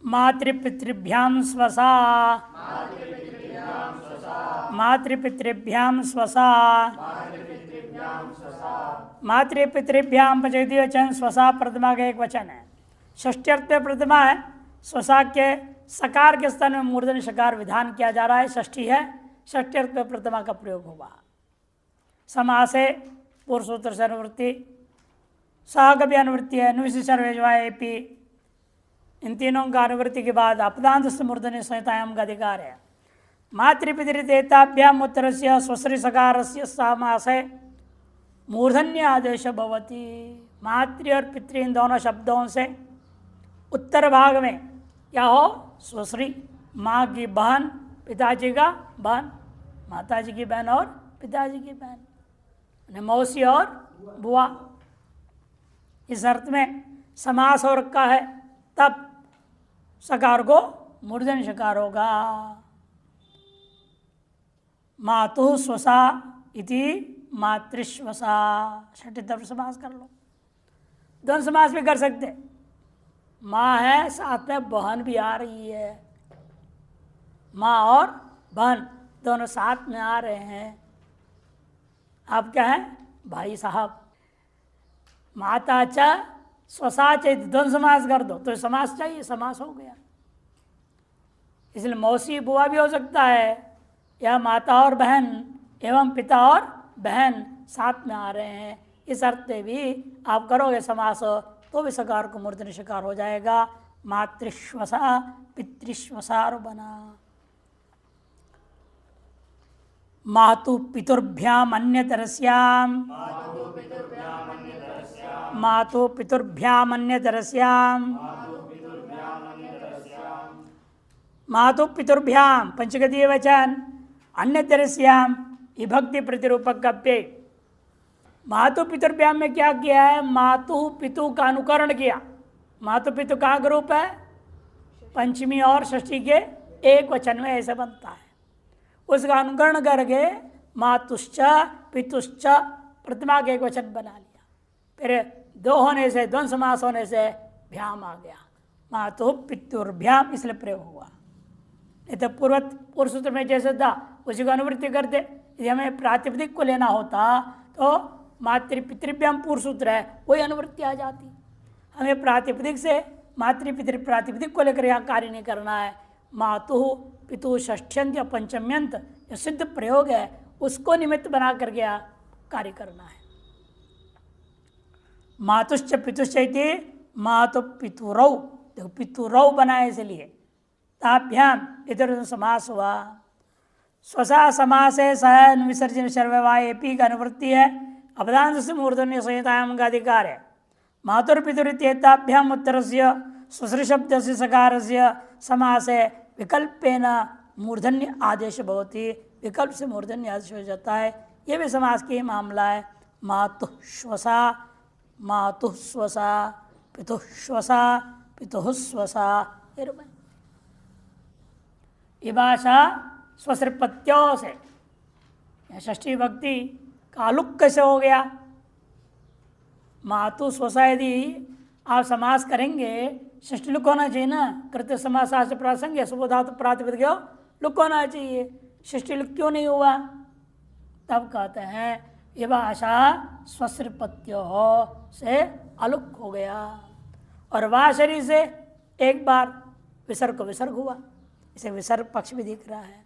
मातृपितृभ्याम स्वसा, मातृपितृभ्याम स्वसा, मातृपितृभ्याम पंचविधि वचन, स्वसा प्रतिमा का एक वचन है। षष्ट्यर्थ में प्रतिमा है, स्वसा के सकार के स्थान में मूर्धन्य षकार विधान किया जा रहा है, षष्ठी है, षष्ट्यर्थ में प्रतिमा का प्रयोग होगा। समास है, पूर्व सूत्र से अनुवृत्ति, सह का भी अनुवृत्ति है, एपी, इन तीनों का अनुवृत्ति के बाद अपदांत से मूर्धन्य संहितायाम का अधिकार है। मातृपितृदेताभ्याम उत्तर से स्वश्री सकार से समास है, मूर्धन्य आदेश भवती। मातृ और पितृ इन दोनों शब्दों से उत्तर भाग में क्या हो, स्वश्री, माँ की बहन, पिताजी का बहन, माताजी की बहन और पिताजी की बहन, मौसी और बुआ। इस अर्थ में समास हो रखा है, तब सकार को मूर्धन्य षकार होगा। मातु स्वसा इति मातृश्वसा, छठी तरफ समास कर लो। दोनों समास भी कर सकते, माँ है साथ में बहन भी आ रही है, माँ और बहन दोनों साथ में आ रहे हैं। आप क्या है, भाई साहब। माता च स्वसा च, दोनों समास कर दो तो समास चाहिए, समास हो गया। इसलिए मौसी बुआ भी हो सकता है, या माता और बहन एवं पिता और बहन साथ में आ रहे हैं। इस अर्थ में भी आप करोगे समास तो भी सकार को मूर्धन्य षकार हो जाएगा। मातृश्वसा पितृश्वसार बना। मातु पितुर्भ्याम अन्यतरस्याम, मातु पितुर्भ्याम अन्यतरस्याम, मातु पितुर्भ्याम पंचगतीय वचन, अन्यतरस्याम विभक्ति प्रतिरूपक कप्ये। मातु पितुर्भ्याम में क्या किया है, मातु पितु का अनुकरण किया। मातु पितु का रूप है, पंचमी और षष्ठी के एक वचन में ऐसे बनता है, उसका अनुकरण करके मातुश्च पितुश्च प्रतिमा के एक वचन बना लिया। फिर दो होने से, द्वंद्व समास होने से भ्याम आ गया, मातु पितुर्भ्याम, इसलिए प्रयोग हुआ। नहीं तो पूर्व सूत्र में जैसे था उसी को अनुवृत्ति करते। यदि हमें प्रातिपदिक को लेना होता तो मातृ पितृभ्याम पूर्व सूत्र है, वही अनुवृत्ति आ जाती। हमें प्रातिपदिक से मातृ पितृ प्रातिपदिक को लेकर यहाँ कार्य नहीं करना है। मातु पितु षष्ठ्यंत या पंचम्यंत जो सिद्ध प्रयोग है उसको निमित्त बना कर गया कार्य करना है। मातुश्च पितुश्च इति मातु पितुरौ, देखो पितुरौ बनाए इसलिए। ताभ्याम इधर समास हुआ। स्वसा समास है, सह विसर्जन सर्ववाय एपी का अनुवृत्ति है, अपदांत से मूर्धन्य संहितायाम का अधिकार है। मातुर पितुरित्येताभ्याम उत्तर से स्वश्री शब्द से सकार से समास है, विकल्पेन मूर्धन्य आदेश भवति, विकल्प से मूर्धन्य आदेश हो जाता है। यह भी समास की मामला है। मातुश्वसा, मातुस्वसा, पितुश्वसा, पितुस्वसा। ये भाषा स्वश्रीपत्यों से, षष्ठी भक्ति कालुक कैसे हो गया। मातु स्वसा यदि आप समास करेंगे षष्ठी लुक होना चाहिए ना, कृत्य समास से प्रासंग है, सुबोधातु प्रातिपदिक लुक होना चाहिए, षष्ठी लुक क्यों नहीं हुआ। तब कहते हैं ये भाषा स्वश्रीपत्यों से अलुक हो गया। और वाह शरीर से एक बार विसर्ग को विसर्ग हुआ, इसे विसर्ग पक्ष भी दिख रहा है।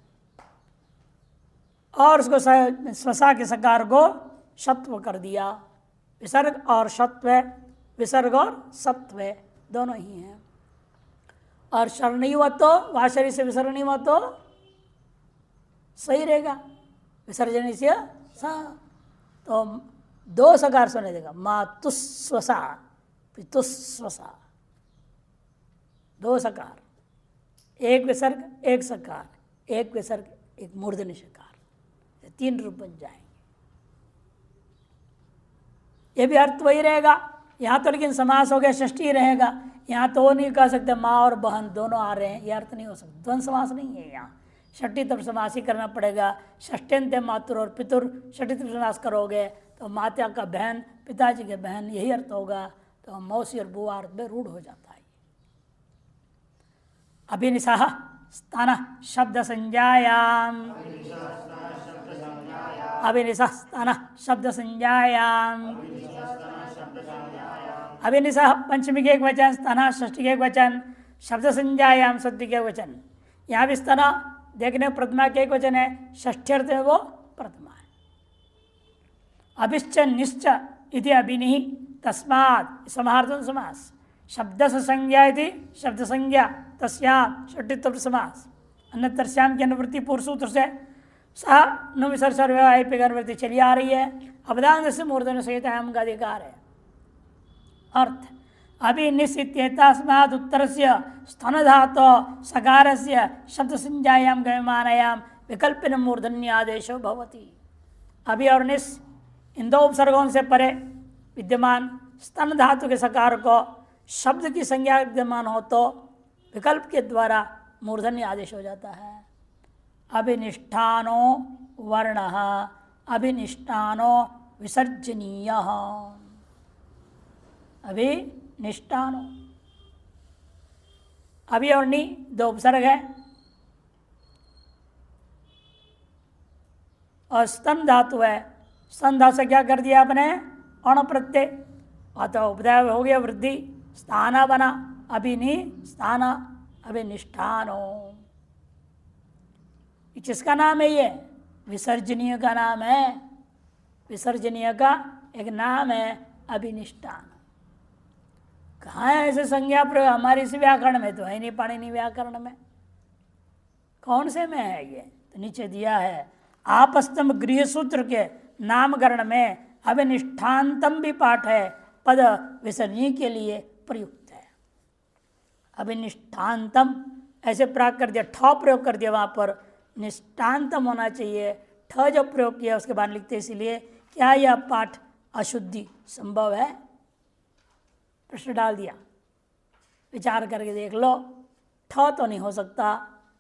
और उसको स्वसा के सकार को सत्व कर दिया। विसर्ग और सत्व, विसर्ग और सत्व दोनों ही हैं। और शर नहीं हुआ तो, वहाँ शरीर से विसर्ग नहीं हुआ तो सही रहेगा, विसर्जन से सा। तो दो सकार सुने देगा, मातुस्वसा पितुस्वसा, दो सकार, एक विसर्ग एक सकार, एक विसर्ग एक मूर्धन्य षकार, तीन रूप बन जाएंगे। ये भी अर्थ वही रहेगा। यहाँ तो लेकिन समास हो गया, षष्ठी रहेगा। यहाँ तो वो नहीं कह सकते माँ और बहन दोनों आ रहे हैं, ये अर्थ नहीं हो सकता। द्वंद्व समास नहीं है यहाँ, षष्ठी तब समास ही करना पड़ेगा। षष्ठ्यंत मातुर और पितुर, षष्ठी तब समास करोगे तो माता का बहन, पिताजी के बहन, यही अर्थ होगा। तो मौसी और बुआ अर्थ में रूढ़ हो जाता है। अभिनिसः स्तन शब्द संज्ञायाम, अभिनिसः स्तन शब्द संज्ञायाम, अभिनिसः पंचमी के एक वचन, स्तन षष्ठी के एक वचन, शब्द संज्ञायाम सत्य के वचन। यहाँ भी स्तन देखने प्रथमा के एक वचन है, षष्ठी अर्थ में वो प्रथमा है। अभिश्च निश्च इति अभिनिहि तस्मात् समाहार्थन समास, शब्द से संज्ञा इति शब्द संज्ञा तस्याम षष्ठी समास, अन्यतरस्याम की अनुवृत्ति पूर्व सूत्र से सह नु विसर्ग अनुवृत्ति चली आ रही है। अवदान से मूर्धन सहित हम का अधिकार है। अर्थ अभिनिश्चित्येतस्मात् उत्तरस्य स्तन धातो सकारस्य शब्द संज्ञायाम गम्यमानायाम विकल्पिन मूर्धन्य आदेशो भवति। अभि और निस इन दो उपसर्गों से परे विद्यमान स्तन धातु के सकार को शब्द की संज्ञा विद्यमान हो तो विकल्प के द्वारा मूर्धन्य आदेश हो जाता है। अभिनिष्ठानो वर्णः अभिनिष्ठानो विसर्जनीयः, अभिनिष्ठानो अभि और नि दो उपसर्ग है और स्तन धातु है। स्तन धातु से क्या कर दिया आपने, अण प्रत्यय, अतः उपदय हो गया वृद्धि, स्थाना बना, अभिनि स्थान अभिनिष्ठानो। किसका नाम है ये, विसर्जनीय का नाम है, विसर्जनीय का एक नाम है अभिनिष्ठान। कहाँ है ऐसे संज्ञा प्रयोग, हमारे इस व्याकरण में तो है नहीं, पाणिनि व्याकरण में कौन से में है ये, तो नीचे दिया है आपस्तम गृह सूत्र के नामकरण में अभिनिष्ठान्तम भी पाठ है, पद विसर्जनीय के लिए प्रयुक्त है। अभिनिष्ठान्तम ऐसे प्राग कर दिया, ठ प्रयोग कर दिया, वहां पर निष्ठान्तम होना चाहिए, ठ जो प्रयोग किया उसके बाद लिखते, इसलिए क्या यह पाठ अशुद्धि संभव है, प्रश्न डाल दिया। विचार करके देख लो, ठ तो नहीं हो सकता,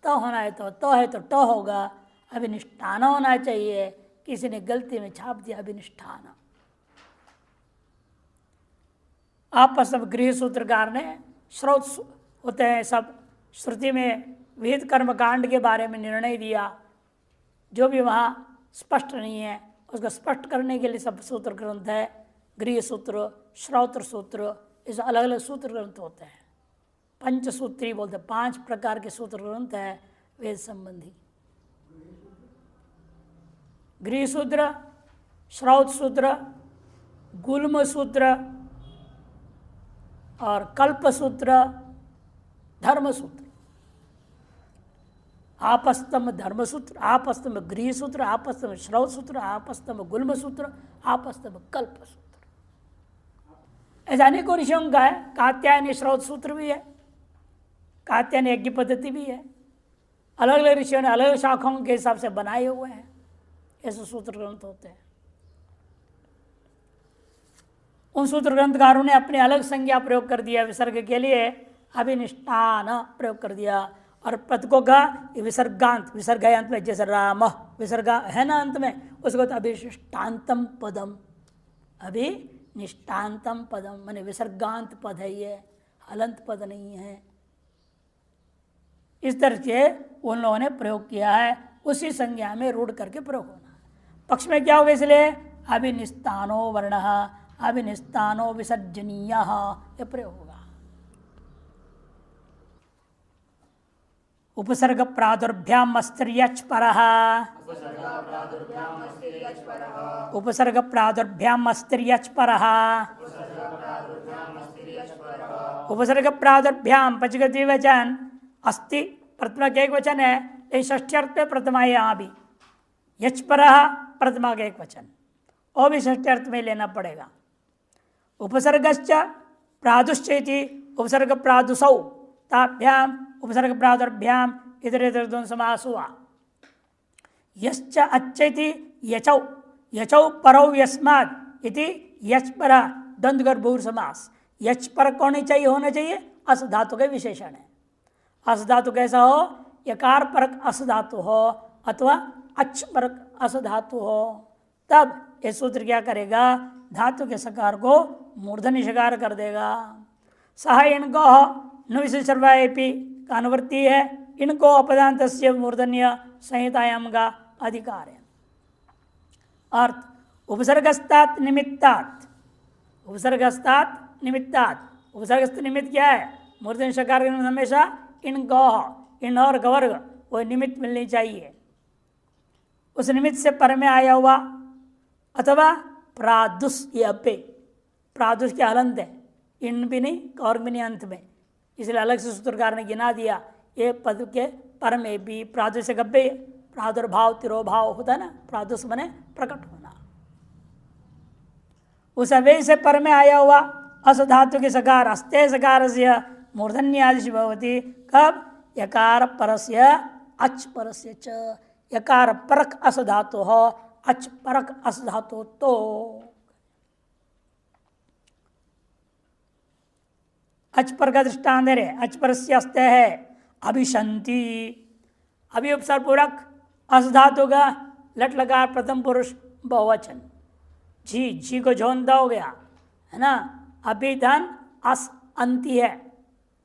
तो होना है तो है तो ट होगा, अभिनिष्ठान होना चाहिए, किसी ने गलती में छाप दिया अभिनिष्ठान। आपस में गृह सूत्रकार ने स्रोत होते हैं सब, श्रुति में विहित कर्मकांड के बारे में निर्णय दिया, जो भी वहाँ स्पष्ट नहीं है उसको स्पष्ट करने के लिए सब सूत्र ग्रंथ है, गृह सूत्र, श्रौत्र सूत्र, इस अलग अलग सूत्र ग्रंथ होते हैं। पंचसूत्री बोलते हैं, 5 प्रकार के सूत्र ग्रंथ है वेद संबंधी। गृह सूत्र, श्रौत सूत्र, गुल्म सूत्र और कल्प सूत्र, धर्म सूत्र। आपस्तम धर्म सूत्र, आपस्तम गृह सूत्र, आपस्तम श्रौत सूत्र, आपस्तम गुल्म सूत्र, आपस्तम कल्प सूत्र। ऐसा अनेकों ऋषियों का है। कात्यायनी श्रौत सूत्र भी है, कात्यायनी यज्ञ पद्धति भी है, अलग अलग ऋषियों ने अलग अलग शाखाओं के हिसाब से बनाए हुए हैं, ऐसे सूत्र ग्रंथ होते हैं। उन सूत्र ग्रंथकारों ने अपने अलग संज्ञा प्रयोग कर दिया, विसर्ग के लिए अभिनिष्ठान प्रयोग कर दिया, और पद को कहा विसर्गांत, विसर्ग है अंत में, जैसे राम विसर्ग है ना अंत में, उसको तो अभिनिष्ठान्तम पदम, अभिनिष्ठान्तम पदम माने विसर्गांत पद है, ये हलंत पद नहीं है। इस तरह से उन लोगों ने प्रयोग किया है, उसी संज्ञा में रूढ़ करके प्रयोग होना। पक्ष में क्या होगा, इसलिए अभिनिस्तानो वर्ण अभिनिस्तानो विसर्जनीय यह प्रयोग होगा। उपसर्ग प्रादुर्भ्याम अस्त्र्यच परः, उपसर्ग प्रादुर्भ्याम अस्त्र्यच परः, उपसर्ग प्रादुर्भ्याम पंचगति वचन अस्ति प्रथमा का एक वचन है, लेकिन षष्ठ्यर्थ पे प्रथमा है। यहाँ भी यच परः प्रथमा का एक वचन, और भी षष्ठ्यर्थ में लेना पड़ेगा। उपसर्गश्च प्रादुश्चेति उपसर्ग प्रादुसौ ताभ्याम उपसर्ग प्रादुर्भ्याम इधर इधर दोनों समास हुआ। यश्च अच्छेति यचौ, यचौ परौ यस्मात् इति यच पर द्वंद्वगर्भूर समास। यच पर कौन ही चाहिए, होना चाहिए अस धातु के विशेषण है। अस धातु कैसा हो, यकार परक अस धातु हो अथवा अच परक अस धातु हो, तब ये सूत्र क्या करेगा, धातु के सकार को मूर्धनि शकार कर देगा। सह इनको नुविशर्वाएपी का अनुवृत्ति है। इनको अपदांतस्य मूर्धन्य संहितायाम का अधिकार है। अर्थ उपसर्गस्तात् निमित्तात्, उपसर्गस्तात् निमित्तात्, उपसर्गस्थ निमित्त क्या है? मूर्धन्य शकार के हमेशा इन गौह, इन और गवर्ग वो निमित्त मिलनी चाहिए। उस निमित्त से पर में आया हुआ अथवा प्रादुष, ये अपे प्रादुष के हलंत है, इन भी नहीं कौर भी नहीं अंत में, इसलिए अलग से सूत्रकार ने गिना दिया। ये पद के पर में भी प्रादुष गब्बे, प्रादुर्भाव तिरोभाव होता है ना, प्रादुष बने प्रकट होना। उस अव्यय से पर में आया हुआ अस धातु के सकार अस्ते सकार से मूर्धन्यादिश भवति। कब? यकार परस्य अच परस्य च, यकार परक अस धातु हो, अच परक अस धातु तो। अच पर का दृष्टांत है, अच परस्य अस्ते है अभिशंति, अभी उपसर्ग पूरक अस धातु का लट लगा प्रथम पुरुष बहुवचन, जी जी को झोंदा हो गया है ना। अभिधन अस अंति है,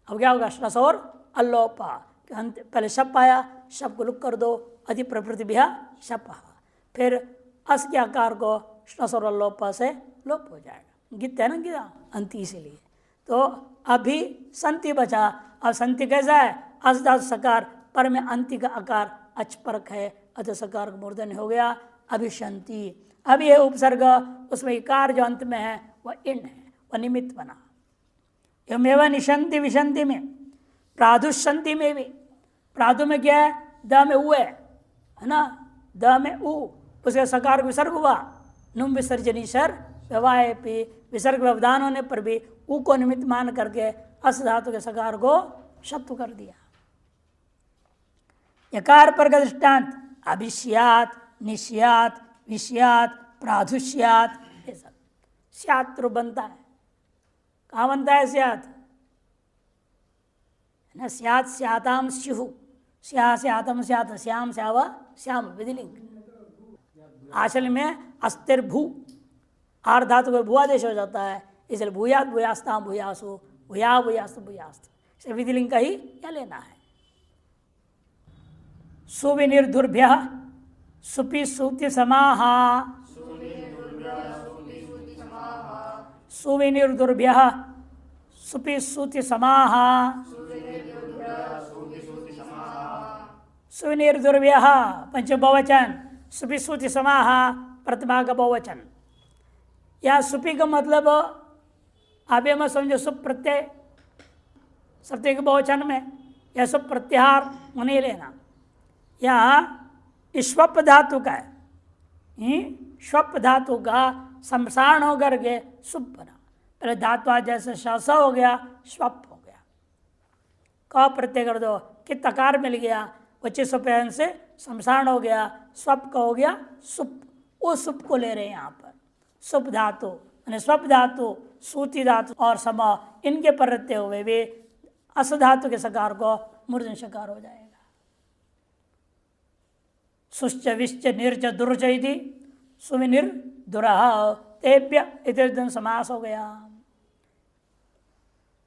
अब क्या होगा? श्रसोर अल्लोपा, पहले शप आया, शप को लुक कर दो, अधि प्रवृत्ति भी शप, फिर अस के आकार को श्रसोर अल्लोपा से लोप हो जाएगा। गीत है ना गीता अंति, इसीलिए तो अभी संति बचा। अब संति कैसा है? अस धातु सकार पर में अंति का आकार अचपरक है, अथ सकार मूर्धन्य हो गया अभिशंति। अब यह उपसर्ग उसमें इकार जो अंत में है वह इन है, वह निमित्त बना। एवं निशंति विशंति में, प्रादुषंति में भी, प्रादु में क्या है? द में उ है ना, द में उ, उसके सकार विसर्ग हुआ, नुम विसर्जनी शर व्यवाय पे, विसर्ग व्यवधान होने पर भी उ को निमित्त मान करके अस धातु के सकार को शब्द कर दिया। यकार पर का दृष्टांत अभिष्यात, निश्यात, विष्यात, प्राधुष्यात, ये सब स्यात तो बनता है। कहाँ बनता है स्यात? ना स्यात स्याताम स्युः, स्या स्यातम स्यात, श्याम श्याव श्याम विधिलिंग। आचल में अस्तिर भू, आर धातु को भूआदेश हो जाता है, इसलिए भूयात भूयास्ताम भूयासु, भूया भूयास्त भूयास्त, इसे विधिलिंग का ही क्या लेना है। सुविनिर्धुर्भ्य सुपि सूति समाहा, सुविनिर्धुर्भ्य सुपि सूति समाहा, सुविनिर्धुर्भ्य पंचम बहुवचन, सुपि सूति समाहा प्रथमा का बहुवचन। या सुपि का मतलब आप ये मत समझो सुप प्रत्यय, सप्तमी के बहुवचन में यह सुप प्रत्याहार नहीं लेना। यहाँ श्वप धातु का है, श्वप धातु का संसारण होकर के सुप बना। पहले धातु जैसे शस हो गया, श्वप हो गया, क प्रत्यय कर दो कि तकार मिल गया, बच्चे सुपयन से संसारण हो गया, स्वप का हो गया सुप। वो सुप को ले रहे हैं यहाँ पर। सुप धातु यानी स्वप धातु, सूति धातु और समा, इनके प्रत्यय हुए वे अस धातु के सकार को मूर्धन्य शकार हो जाएगा। सुश्च विश्च निर्च दुर्च इति सुविनिर दुरह तेभ्य इति समास हो गया।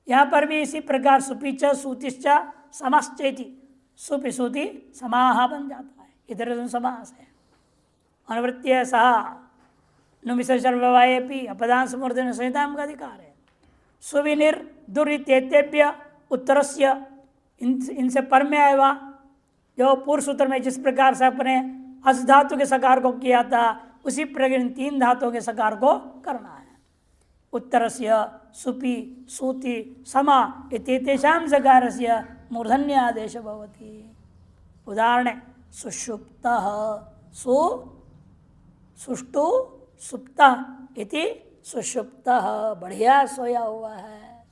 यहाँ पर भी इसी प्रकार सुपिच सूतिश्च समश्चेति, सुपि सूति समाह बन जाता है, इधर समास है। अनुवृत्ति सह नुमिसर्ववायेपि अपदांश मूर्धन्य संहिता का अधिकार है। सुविनिर दुरित्येभ्य उत्तरस्य, इनसे पर में आएगा जो पूर्व सूत्र में जिस प्रकार से अपने अस धातु के सकार को किया था उसी प्रकार इन तीन धातुओं के सकार को करना है। उत्तरस्य सुपि सूति समा इत्येतेषां सकारस्य मूर्धन्य आदेश भवति। उदाहरण सुषुप्तः, सु सुष्टु सुप्तः इति सुषुप्तः, बढ़िया सोया हुआ है।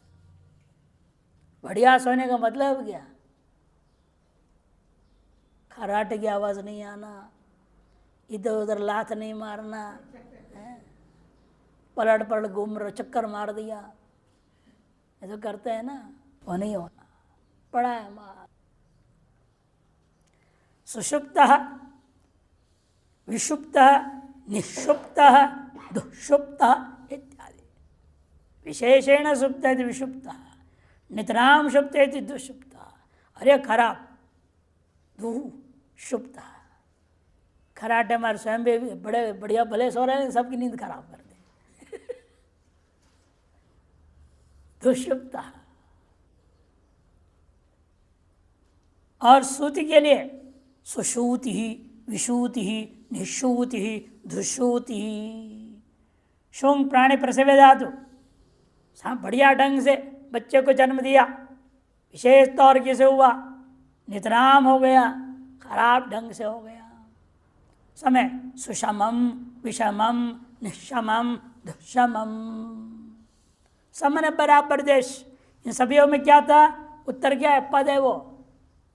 बढ़िया सोने का मतलब क्या? खराटे की आवाज नहीं आना, इधर उधर लात नहीं मारना, पलट पलट घूम रहे चक्कर मार दिया, ये तो करते हैं ना, वो नहीं होना। पड़ा है मार। सुषुप्तः, विषुप्तः, निषुप्तः, दुःषुप्तः इत्यादि। विशेषेण सुप्त विषुप्तः, नितराम सुप्त दुःषुप्तः। अरे खराब धू शुभता। खराटे हमारे स्वयं भी बड़े बढ़िया भले सो रहे हैं, सबकी नींद खराब कर दे। दुष्युक्ता। और सूति के लिए सुषूति ही, विषूति ही, निःशूति ही, धुषूति ही। शुंग प्राणी प्रसवे धातु, बढ़िया ढंग से बच्चे को जन्म दिया, विशेष तौर से हुआ, नितराम हो गया, खराब ढंग से हो गया। समय सुषमम, विषमम, निःशमम, दुष्षमम। समन बराबर देश। इन सभी में क्या था? उत्तर क्या है? पद है वो।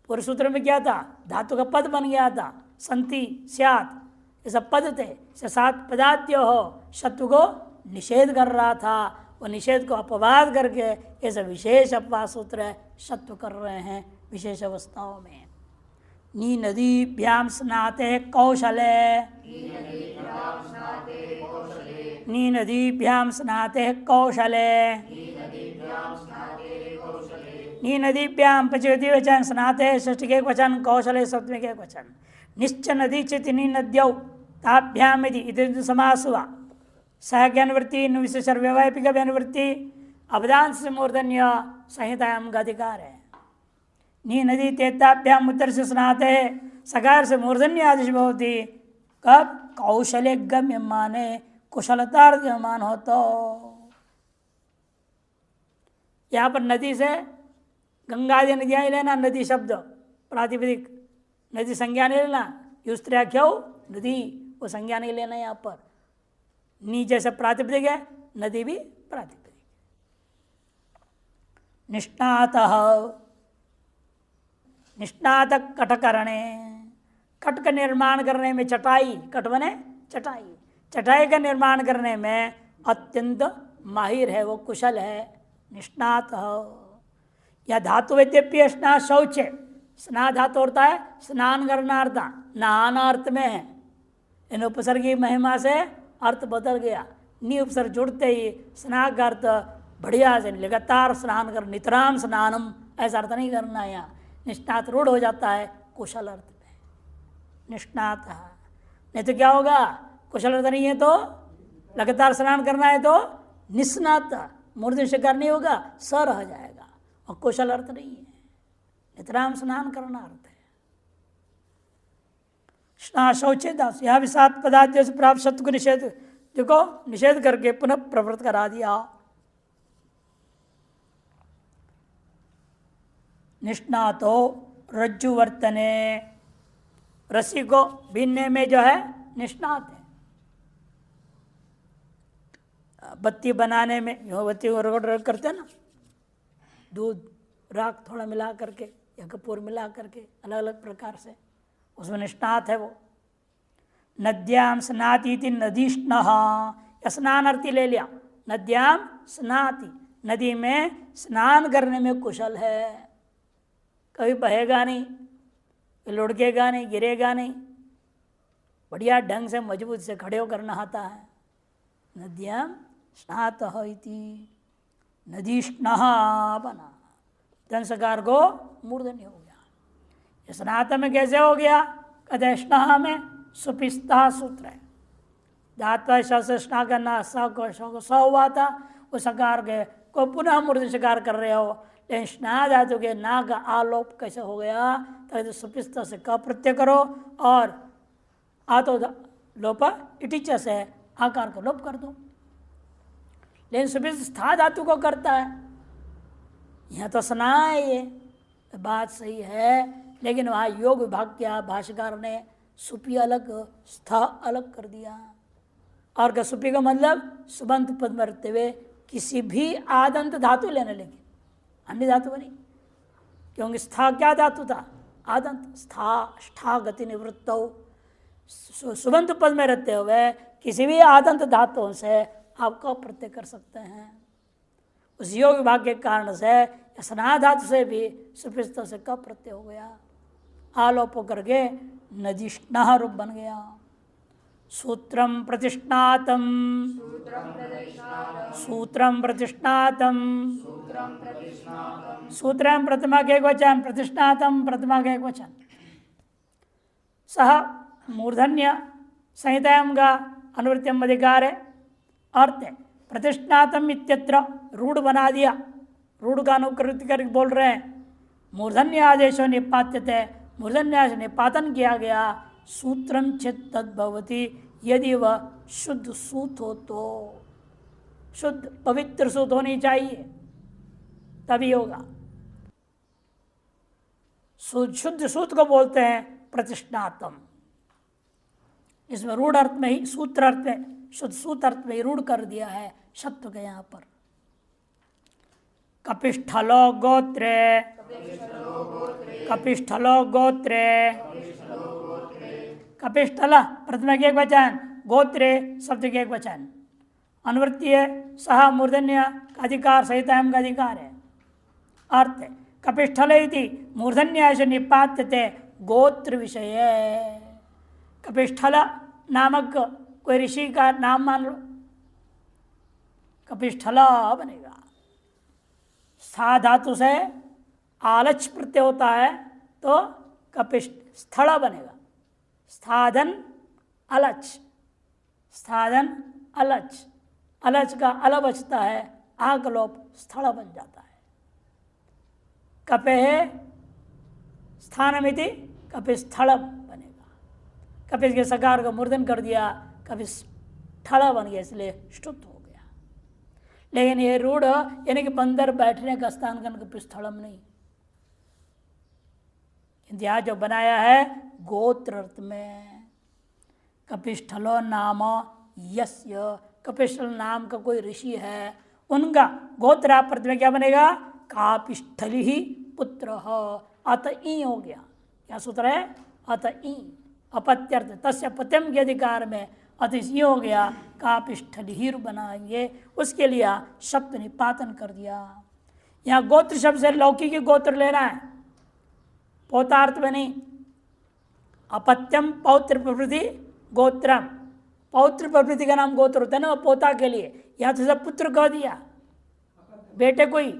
पूर्व सूत्र में क्या था? धातु का पद बन गया था। संति, स्यात्, ये सब पद थे। सात पदाद्य हो, शत्रु को निषेध कर रहा था। वो निषेध को अपवाद करके ये सब विशेष अपवाद सूत्र है, शत्रु कर रहे हैं विशेष अवस्थाओं में। नी नदीभ्याम स्नाते कौशले, नी नदीभ्याम स्नाते कौशले, नी नदीभ्याम पंचवती वचन स्नाते षष्ठी के वचन, कौशले सप्तमी के वचन। निश्च नदी चित नी नद्यौ ताभ्याम यदि समास हुआ। सहज्ञानवृत्ति विशेष व्यवहारिक ज्ञानवृत्ति अवदान से मूर्धन्य संहितायाम का अधिकार है। नी नदी तेताभ्याम उत्तर से स्नाते सकार से मूर्धन्य आदेश होती। कब? कौशले गम्य माने, कुशलतार्थ हो तो। यहाँ पर नदी से गंगा आदि नदियाँ ही लेना, नदी शब्द प्रातिपदिक, नदी संज्ञा नहीं लेना। युस्त्रिया क्यों? नदी, वो संज्ञा नहीं लेना। यहाँ पर नी जैसा प्रातिपदिक है, नदी भी प्रातिपदिक। निष्णातः, निष्णात कटकरणे, कट का निर्माण करने में, चटाई, कट बने चटाई, चटाई का निर्माण करने में अत्यंत माहिर है, वो कुशल है। निष्णात या धातु वैद्यप्य स्ना शौच, स्ना धातु होता है स्नान करना अर्थ, नहाना अर्थ में है। इन उपसर्ग की महिमा से अर्थ बदल गया। नी उपसर्ग जुड़ते ही स्नान का अर्थ बढ़िया से लगातार स्नान कर, नितराम स्नानम, ऐसा अर्थ नहीं करना। यहाँ निष्णात रूढ़ हो जाता है कुशल अर्थ में, निष्णात। नहीं तो क्या होगा? कुशल अर्थ नहीं है तो लगातार स्नान करना है तो निष्णात, मूर्धन्य शिकार नहीं होगा, स रह जाएगा, और कुशल अर्थ नहीं है। नितराम स्नान करना अर्थ है। स्ना शौचे दास, यहाँ भी सात पदार्थों से प्राप्त शत्रु को निषेध, देखो निषेध करके पुनः प्रवृत्त करा दिया। निष्णातो रज्जु वर्तने, रस्सी को बीनने में जो है निष्णात है। बत्ती बनाने में, जो बत्ती को रगड़ करते हैं ना, दूध राख थोड़ा मिला करके या कपूर मिला करके अलग अलग प्रकार से, उसमें निष्णात है वो। नद्याम स्नाति थी नदीष्णः, स्नान अर्थी ले लिया। नद्याम स्नाति, नदी में स्नान करने में कुशल है। कभी बहेगा नहीं, लुढ़केगा नहीं, गिरेगा नहीं, बढ़िया ढंग से मजबूत से खड़े होकर नहाता है। नद्याम स्नातः इति, नदीष्णः बना, दंसकार को मूर्धन्य हो गया। स्नात में कैसे हो गया? कहते स्नाह में सुपिस्ता सूत्र है। धात्वा स्ना करना, स को स हुआ था, उस सकार के को पुनः मूर्धन्य शिकार कर रहे हो। लेकिन स्ना धातु के ना का आलोप कैसे हो गया? तो सुपिस्ता से क प्रत्यय करो और आतो लोप इटिच से आकार को लोप कर दो। लेकिन सुपिस्त स्था धातु को करता है। यहाँ तो स्ना है, ये बात सही है, लेकिन वहाँ योग विभाग किया, भाष्यकार ने सुपी अलग स्था अलग कर दिया। और का सुपी का मतलब सुबंत पद में रहते हुए किसी भी आदंत धातु लेने लगे, अन्य धातु नहीं, क्योंकि स्था क्या धातु था? आदंत। स्था गति निवृत्त, सुबंत पद में रहते हुए किसी भी आदंत धातुओं से आपको प्रत्यय कर सकते हैं। उस योग विभाग के कारण से स्ना धातु से भी सुपिस्त से क प्रत्यय हो गया, आलोप करके नदीष्णः रूप बन गया। सूत्रम प्रतिष्ठातम सूत्रम प्रतिष्ठातम सूत्रम प्रथमा के एक वचन, प्रतिष्ठातम प्रथमा के एक वचन। सह मूर्धन्य संहितायाम का अनुवृत्तियम अधिकार है। अर्थ है प्रतिष्ठातम इत्यत्र रूढ़ बना दिया, रूढ़ का अनुकृति करके बोल रहे हैं। मूर्धन्य आदेशों निपात्यते, मूर्धन्य आदेश निपातन किया गया। सूत्रम चित तद्भवती, यदि वह शुद्ध सूत हो तो, शुद्ध पवित्र सूत होनी चाहिए तभी होगा। शुद्ध सूत को बोलते हैं प्रतिष्ठातम। इसमें रूढ़ अर्थ में ही, सूत्र अर्थ में, शुद्ध सूत अर्थ में ही रूढ़ कर दिया है शब्द के यहाँ पर। कपिष्ठलो गोत्रे, कपिष्ठलो गोत्रे, कपिष्ठल प्रथम के एक वचन, गोत्रे शब्द के एक वचन। अनुवृत्ति है सह मूर्धन्य का अधिकार, संहितायाम का अधिकार है। अर्थ है कपिष्ठल इति मूर्धन्य से निपात्यते गोत्र विषय। कपिष्ठल नामक कोई ऋषि का नाम मान लो, कपिष्ठल बनेगा। स्था धातु से आलच प्रत्यय होता है तो कपिष्ठ स्थल बनेगा। स्थाधन अलच, स्थाधन अलच, अलच का अल बचता है, आकलोप स्थल बन जाता है। कपे स्थानमिति कपिस्थल बनेगा। कपिस के सकार को मूर्धन कर दिया, कपिस्थल बन गया, इसलिए ष्टुत हो गया। लेकिन ये रूढ़ यानी कि बंदर बैठने का स्थान का कपिस्थलम नहीं, यहाँ जो बनाया है गोत्र अर्थ में। कपिष्ठलो नाम यस्य, कपिष्ठल नाम का कोई ऋषि है, उनका गोत्र प्रति में क्या बनेगा? कापिष्ठली ही पुत्र अत ई हो गया। क्या सूत्र है? अत ई अपत्यर्थ, तस्य पत्यम के अधिकार में अतिशी हो गया। कापिष्ठली ही बनाएंगे, उसके लिए शब्द निपातन कर दिया। यहाँ गोत्र शब्द से लौकिक गोत्र लेना है, पौतार्थ में नहीं। अपत्यम पौत्र प्रवृत्ति गोत्रम, पौत्र प्रवृत्ति का नाम गोत्र होता है ना, पोता के लिए। यहाँ तो सब पुत्र कह दिया, बेटे को ही।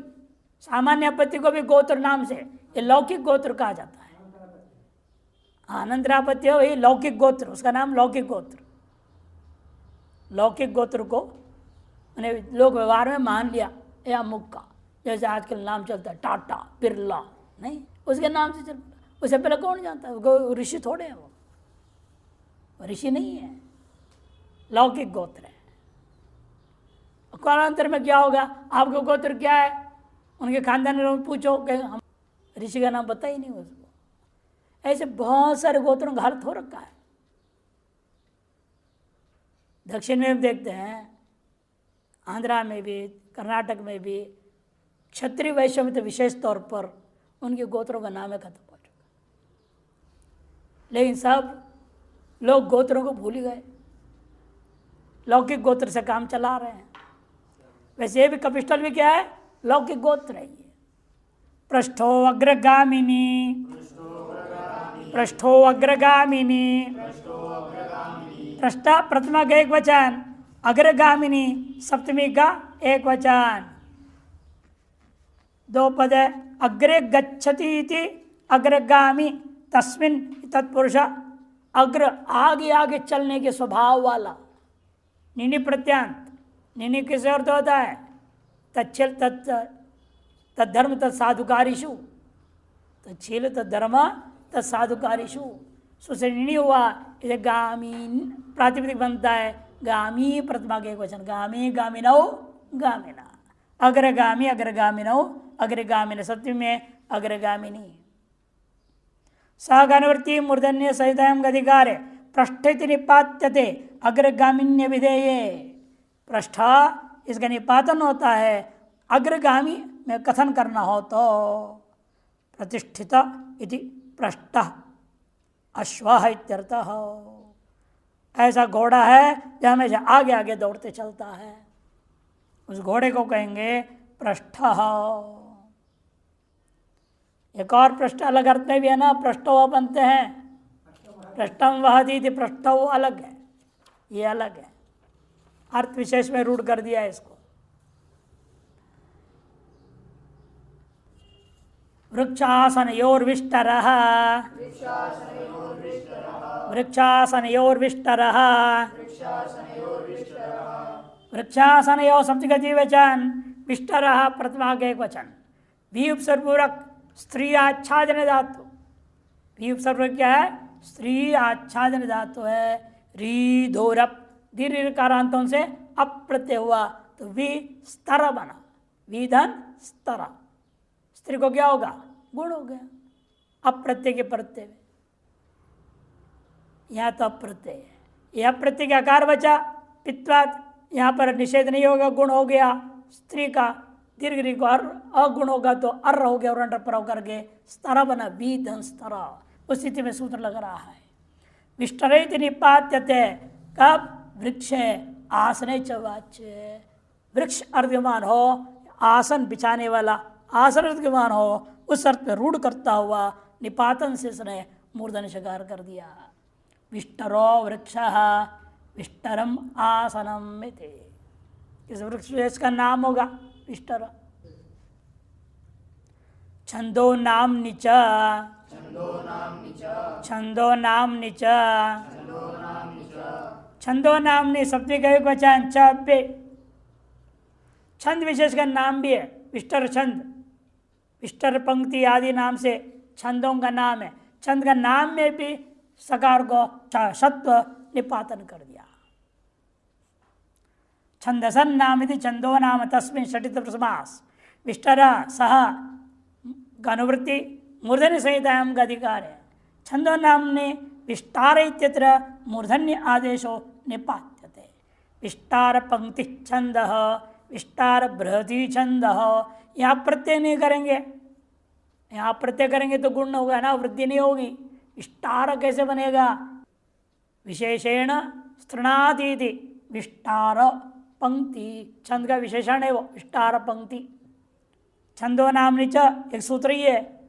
सामान्य अपत्य को भी गोत्र नाम से, ये लौकिक गोत्र कहा जाता है। अनंतरापत्य वही लौकिक गोत्र, उसका नाम लौकिक गोत्र। लौकिक गोत्र को मैंने लोग व्यवहार में मान लिया, या अमुक का, जैसे आजकल नाम चलता है टाटा बिरला, नहीं उसके नाम से चल। उससे पहले कौन जानता है? ऋषि थोड़े हैं, वो ऋषि नहीं है, लौकिक गोत्र है। कालांतर में क्या होगा? आपका गोत्र क्या है? उनके खानदान में पूछो कि हम ऋषि का नाम पता ही नहीं उसको। ऐसे बहुत सारे गोत्रों का अर्थ हो रखा है। दक्षिण में हम देखते हैं, आंध्रा में भी, कर्नाटक में भी, क्षत्रिय वैश्य में तो विशेष तौर पर उनके गोत्रों का नाम है खत्म हो चुका। लेकिन सब लोग गोत्रों को भूल ही गए, लौकिक गोत्र से काम चला रहे हैं। वैसे ये भी कपिष्ठल भी क्या है? लौकिक गोत्र है ये। पृष्ठो अग्रगामिनी, पृष्ठो अग्रगामिनी, पृष्ठा प्रथमा का एक वचन, अग्रगामिनी सप्तमी का एक वचन। दो पद है, अग्रे गच्छति इति अग्रगामी तस्मिन तत्पुरुष। अग्र आगे आगे चलने के स्वभाव वाला। निनी प्रत्यांत, निनी किसे अर्थ होता है? तच्छील तद्धर्म तत्साधुकारिषु, तच्छील तद्धर्म तत्साधुकारिषु। सुसे निनी हुआ, इसे गामी प्रातिपदिक बनता है। गामी प्रथमा के एक वचन, गामी गामिनौ गामिना। अग्रगामी अग्रगामिनौ अग्रगामिन, सत्य में अग्रगामिनी। सहगानुवृत्ति मूर्धन्य संहितायाम का अधिकार है। पृष्ठ निपात्यते अग्रगामिन्य विधेये। पृष्ठ इसका निपातन होता है, अग्रगामी में कथन करना हो तो। प्रतिष्ठित इति पृष्ठ अश्वः इत्यर्थः। ऐसा घोड़ा है जो हमेशा आगे आगे दौड़ते चलता है, उस घोड़े को कहेंगे पृष्ठ। एक और पृष्ठ अलग अर्थ में भी है ना, पृष्ठो बनते हैं। पृष्ठम वहति, पृष्ठो अलग है। ये अलग है, अर्थ विशेष में रूढ़ कर दिया है इसको। वृक्षासनयोर्विष्टरः वृक्षासनयोर्विष्टरः वृक्षासनयो सप्तमी वचन, विष्टरः प्रथमा के एक वचन। वी उपसर्गपूर्वक स्त्री आच्छादन धातु, वी उपसर्ग क्या है? स्त्री आच्छादन धातु है। री धोरप दीर्घ कारांतों से अप्रत्यय हुआ तो वी स्तर बना, विधन स्तर। स्त्री को क्या होगा? गुण हो गया, अप्रत्यय के प्रत्यय में। यहां तो अप्रत्यय है, यह अप्रत्यय का आकार बचा पित्वात, यहां पर निषेध नहीं होगा, गुण हो गया। स्त्री का दीर्घ को अगुण होगा तो अर्र हो गया और अंडर पर होकर के स्तर बना, विधन स्तर। उस स्थिति में सूत्र लग रहा है। विष्टरित निपात्यते कब? वृक्ष आसने च वाच्य, वृक्ष अर्घ्यमान हो, आसन बिछाने वाला आसन अर्घ्यमान हो, उस अर्थ में रूढ़ करता हुआ निपातन से उसने मूर्धन शकार कर दिया। विष्टरो वृक्ष विष्टरम आसनम में थे, इस वृक्ष इसका नाम होगा विष्टर। छंदो नाम निच, छंदो नाम निच, छंदो नाम ने सप्तमी का एक वचन च। छंद विशेष का नाम भी है विष्टर छंद, विष्टर पंक्ति आदि नाम से छंदों का नाम है। छंद का नाम में भी सकार को सत्व निपातन कर दिया। छंदसन नाम यदि छंदो नाम तस्मिन् षटित समास, विष्टर सह अनुवृत्ति मूर्धन्य संहितायां का अधिकार है। छंदो नामने विष्टार इत्यत्र मूर्धन्य आदेशो निपात्यते। विष्टार पंक्ति छंद, विष्टार बृहति छंद। यहाँ प्रत्यय नहीं करेंगे, यहाँ प्रत्यय करेंगे तो गुण होगा ना, वृद्धि नहीं होगी। विष्टार कैसे बनेगा? विशेषेण स्तृणातीति, विष्टार पंक्ति छंद का विशेषण है वो, विष्टार पंक्ति। छंदो नामनी च एक सूत्र ही है,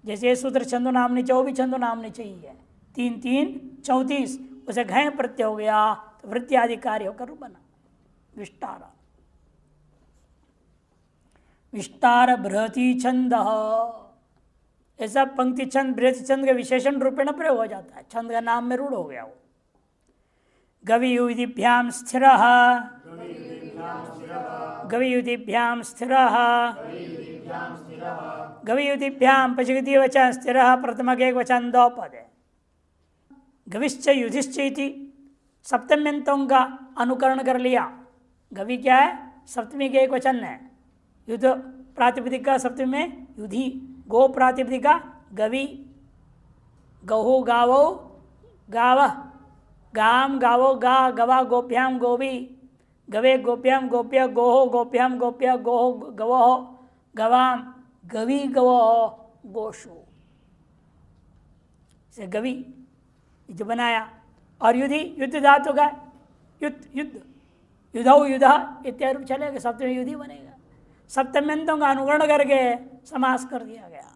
जैसे ये सूत्र छंदो नामनी च वो भी छंदो नामनी चाहिए है। 3 3 34, उसे घय प्रत्यय हो गया तो वृत्ति आदि कार्य होकर बना विष्टार। विष्टार बृहति छंद, ऐसा पंक्ति छंद बृहति छंद के विशेषण रूपेण प्रयोग हो जाता है, छंद का नाम में रूढ़ हो गया वो। गवियुदिभ्याम स्थिर, गवियुदिभ्याम स्थिर, गवियुदिभ्याम पचगति वचन स्थिर प्रथम के एक वचन 2 पद है। गविश्च युधिश्च इति सप्तम्यंतों का अनुकरण कर लिया। गवि क्या है? सप्तमी के एक वचन है। युद्ध प्रातिपदिक का सप्तमी में युधि, गो प्रातिपदिक का गवि, गहो गावो गाव, गाम गावो गा, गवा गोप्याम गोवी, गवे गोप्याम गोप्य, गोहो गोप्याम गोप्य, गोहो गवो गवाम, गवी गवो गोशु, से गवी जो बनाया। और युधि युद्ध धातु का युद्ध, युद्ध युद्धौ युद्ध इत्यादि रूप चलेगा, सप्तमी युद्धि बनेगा। सप्तम्यंतों का अनुकरण करके समास कर दिया गया,